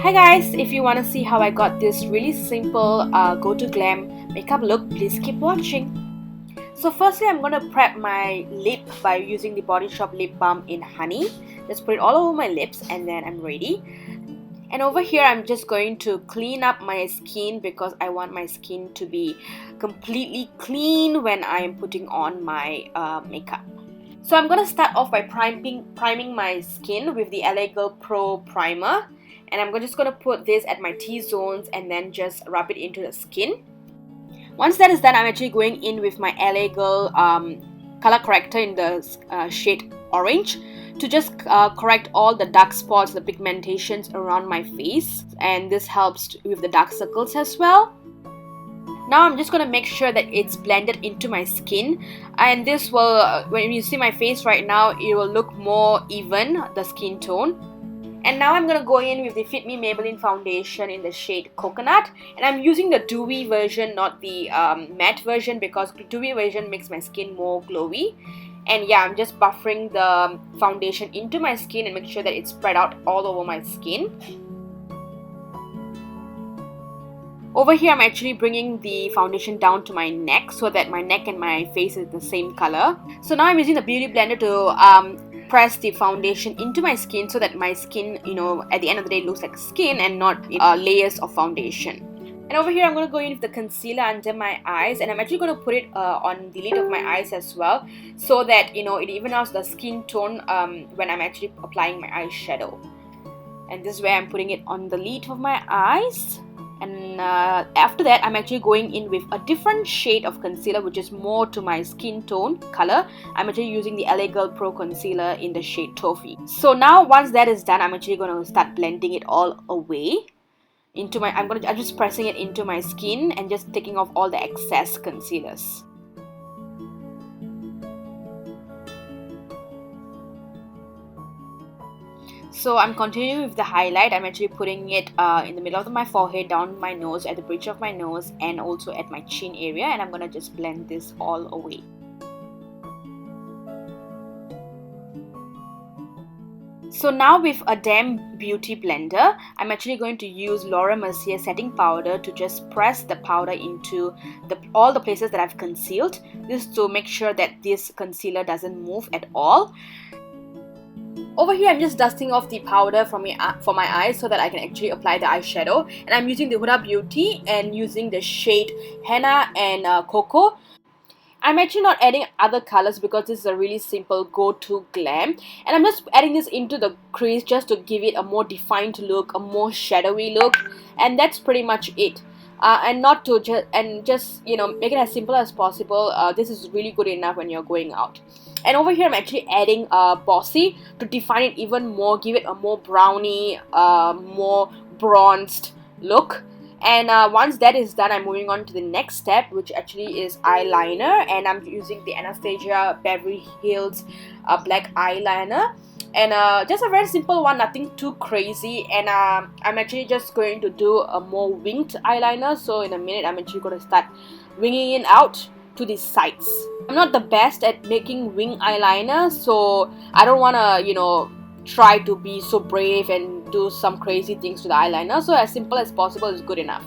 Hi guys, if you want to see how I got this really simple go to glam makeup look, please keep watching. So firstly, I'm going to prep my lip by using the Body Shop lip balm in honey. Just put it all over my lips and then I'm ready. And over here, I'm just going to clean up my skin because I want my skin to be completely clean when I am putting on my makeup. So I'm going to start off by priming my skin with the LA Girl Pro Primer. And I'm just going to put this at my T-zones and then just rub it into the skin. Once that is done, I'm actually going in with my LA Girl color corrector in the shade orange to just correct all the dark spots, the pigmentations around my face, and this helps with the dark circles as well. Now I'm just going to make sure that it's blended into my skin, and this will, when you see my face right now, it will look more even, the skin tone. And now I'm going to go in with the FITME Maybelline foundation in the shade Coconut, and I'm using the dewy version, not the matte version, because the dewy version makes my skin more glowy. And yeah, I'm just buffering the foundation into my skin and make sure that it's spread out all over my skin. Over here, I'm actually bringing the foundation down to my neck so that my neck and my face is the same color. So now I'm using the Beauty Blender to press the foundation into my skin so that my skin, you know, at the end of the day looks like skin and not layers of foundation. And over here I'm going to go in with the concealer under my eyes, and I'm actually going to put it on the lid of my eyes as well, so that, you know, it evens out the skin tone when I'm actually applying my eyeshadow. And this is where I'm putting it on the lid of my eyes. And after that, I'm actually going in with a different shade of concealer, which is more to my skin tone color. I'm actually using the LA Girl Pro Concealer in the shade Toffee. So now once that is done, I'm actually going to start blending it all away into my, I'm just pressing it into my skin and just taking off all the excess concealers. So I'm continuing with the highlight. I'm actually putting it in the middle of my forehead, down my nose, at the bridge of my nose, and also at my chin area, and I'm gonna just blend this all away. So now with a damp beauty blender, I'm actually going to use L'OREAL Mercier setting powder to just press the powder into all the places that I've concealed. This to make sure that this concealer doesn't move at all. Over here, I'm just dusting off the powder for my eyes so that I can actually apply the eyeshadow. And I'm using the Huda Beauty and using the shade Henna and Coco. I'm actually not adding other colors because this is a really simple go-to glam. And I'm just adding this into the crease just to give it a more defined look, a more shadowy look. And that's pretty much it. And not to just you know, make it as simple as possible. This is really good enough when you're going out. And over here I'm actually adding Bossy to define it even more, give it a more brownie, more bronzed look. And once that is done, I'm moving on to the next step, which actually is eyeliner, and I'm using the Anastasia Beverly Hills black eyeliner. And just a very simple one, nothing too crazy. And I'm actually just going to do a more winged eyeliner. So in a minute, I'm actually going to start winging it out to the sides. I'm not the best at making wing eyeliner, so I don't want to, you know, try to be so brave and do some crazy things to the eyeliner. So as simple as possible is good enough.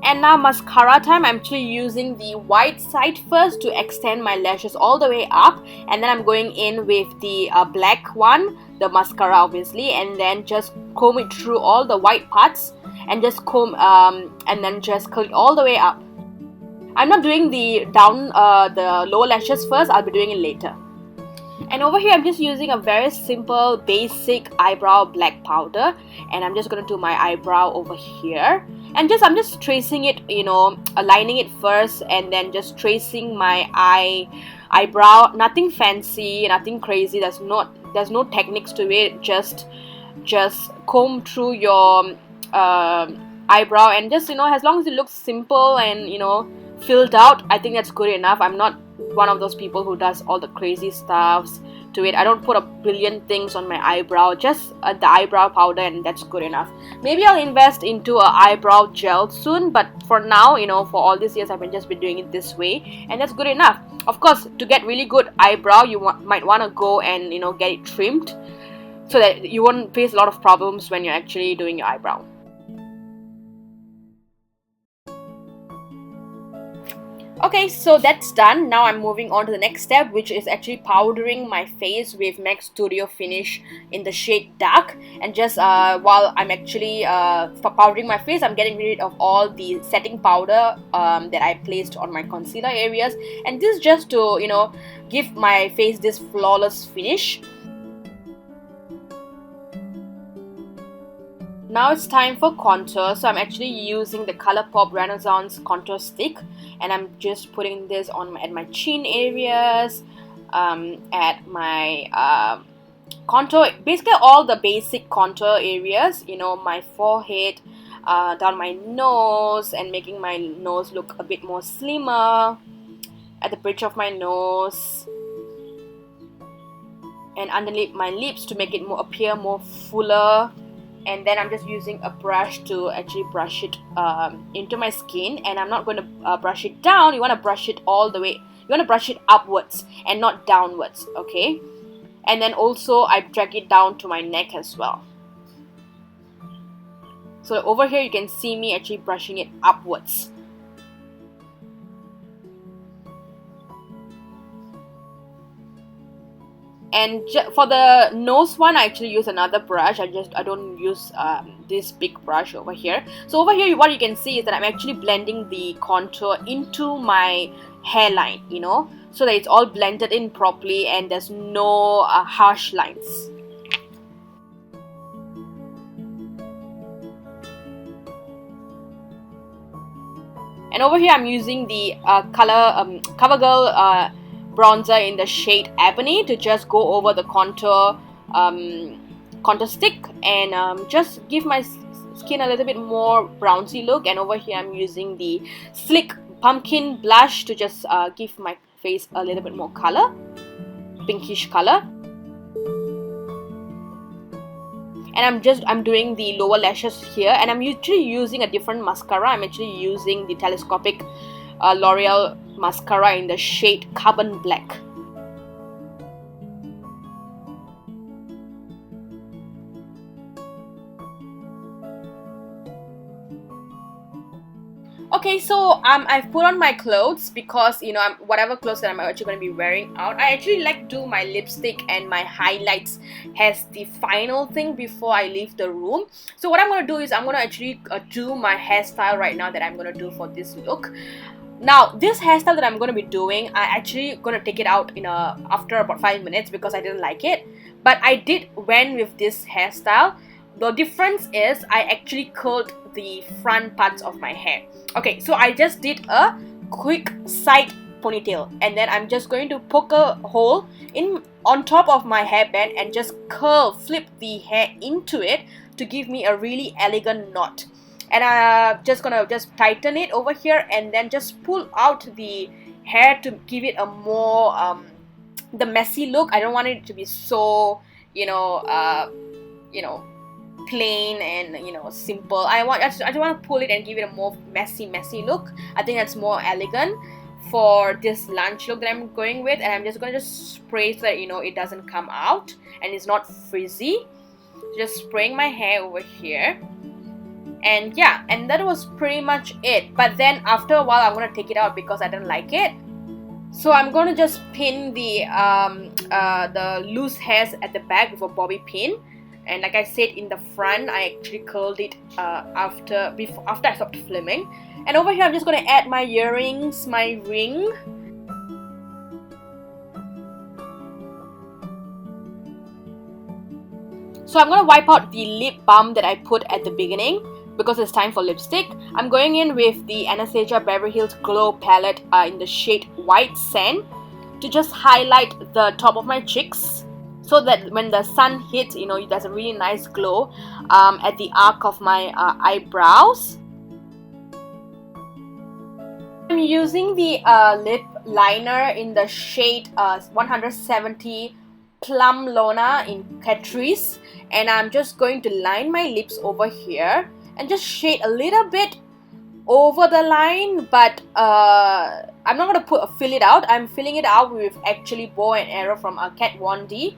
And now mascara time. I'm actually using the white side first to extend my lashes all the way up, and then I'm going in with the black one, the mascara obviously, and then just comb it through all the white parts and just comb and then just curl it all the way up. I'm not doing the the lower lashes first, I'll be doing it later. And over here I'm just using a very simple basic eyebrow black powder, and I'm just going to do my eyebrow over here. And I'm just tracing it, you know, aligning it first and then just tracing my eyebrow. Nothing fancy, nothing crazy, there's no techniques to it. Just comb through your eyebrow, and just, you know, as long as it looks simple and, you know, filled out, I think that's good enough. I'm not one of those people who does all the crazy stuffs to it. I don't put a billion things on my eyebrow, just the eyebrow powder, and that's good enough. Maybe I'll invest into a eyebrow gel soon, but for now, you know, for all these years I've just been doing it this way, and that's good enough. Of course, to get really good eyebrow, you might want to go and, you know, get it trimmed. so that you won't face a lot of problems when you're actually doing your eyebrow. Okay, so that's done. Now I'm moving on to the next step, which is actually powdering my face with MAC Studio Finish in the shade Dark. And just while I'm actually powdering my face, I'm getting rid of all the setting powder that I placed on my concealer areas. And this is just to, you know, give my face this flawless finish. Now it's time for contour, so I'm actually using the ColourPop Renaissance contour stick, and I'm just putting this on at my chin areas, at my contour, basically all the basic contour areas, you know, my forehead, down my nose, and making my nose look a bit more slimmer, at the bridge of my nose, and underneath my lips to make it appear more fuller. And then I'm just using a brush to actually brush it into my skin, and I'm not going to brush it down. You want to brush it all the way. You want to brush it upwards and not downwards, okay? And then also I drag it down to my neck as well. So over here you can see me actually brushing it upwards. And for the nose one, I actually use another brush. I don't use this big brush over here. So over here, what you can see is that I'm actually blending the contour into my hairline, you know, so that it's all blended in properly and there's no harsh lines. And over here, I'm using the COVERGIRL bronzer in the shade Ebony to just go over the contour stick and just give my skin a little bit more bronzy look. And over here I'm using the Slick Pumpkin blush to just give my face a little bit more color, pinkish color. And I'm doing the lower lashes here, and I'm usually using a different mascara. I'm actually using the Telescopic L'OREAL mascara in the shade Carbon Black. Okay, so I've put on my clothes because, you know, whatever clothes that I'm actually going to be wearing out, I actually like to do my lipstick and my highlights as the final thing before I leave the room. So what I'm going to do is I'm going to actually do my hairstyle right now that I'm going to do for this look. Now, this hairstyle that I'm going to be doing, I actually going to take it out after about 5 minutes because I didn't like it. But I went with this hairstyle. The difference is I actually curled the front parts of my hair. Okay, so I just did a quick side ponytail, and then I'm just going to poke a hole on top of my hairband and just flip the hair into it to give me a really elegant knot. And I'm just gonna tighten it over here and then just pull out the hair to give it a more the messy look. I don't want it to be so, you know, plain and, you know, simple. I just want to pull it and give it a more messy look. I think that's more elegant for this lunch look that I'm going with. And I'm just going to spray so that, you know, it doesn't come out and it's not frizzy. Just spraying my hair over here. And yeah, and that was pretty much it. But then after a while I'm going to take it out because I didn't like it. So I'm going to just pin the loose hairs at the back with a bobby pin. And like I said, in the front I actually curled it after I stopped filming. And over here I'm just going to add my earrings, my ring. So I'm going to wipe out the lip balm that I put at the beginning because it's time for lipstick. I'm going in with the Anastasia Beverly Hills Glow palette in the shade White Sand to just highlight the top of my cheeks so that when the sun hits, you know, there's a really nice glow at the arc of my eyebrows. I'm using the lip liner in the shade 170 PLUMPLONA in CATRICE, and I'm just going to line my lips over here and just shade a little bit over the line, but I'm not going to fill it out. I'm filling it out with actually bow and arrow from Kat Von D.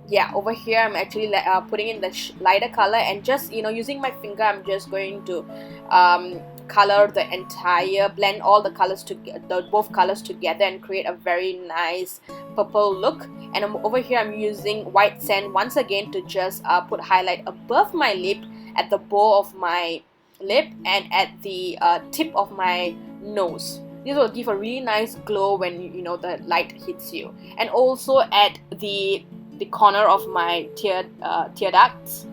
yeah, over here I'm actually putting in the lighter color, and just using my finger, I'm just going to color the entire, blend all the colors both colors together, and create a very nice purple look. And over here I'm using white sand once again to just put highlight above my lip, at the bow of my lip, and at the tip of my nose. This will give a really nice glow when the light hits you, and also at the corner of my tear ducts.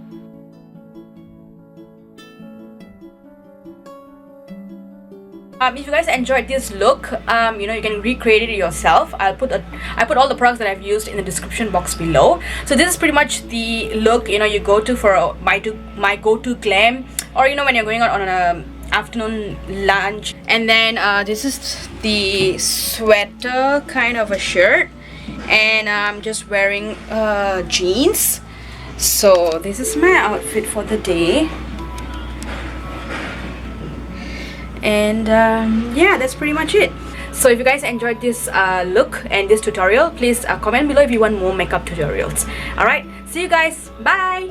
If you guys enjoyed this look, you can recreate it yourself. I put all the products that I've used in the description box below. So this is pretty much the look you go to for my go-to glam, or when you're going out on an afternoon lunch. And then this is the sweater kind of a shirt, and I'm just wearing jeans. So this is my outfit for the day. And yeah, that's pretty much it. So if you guys enjoyed this look and this tutorial, please comment below if you want more makeup tutorials. Alright, see you guys, bye.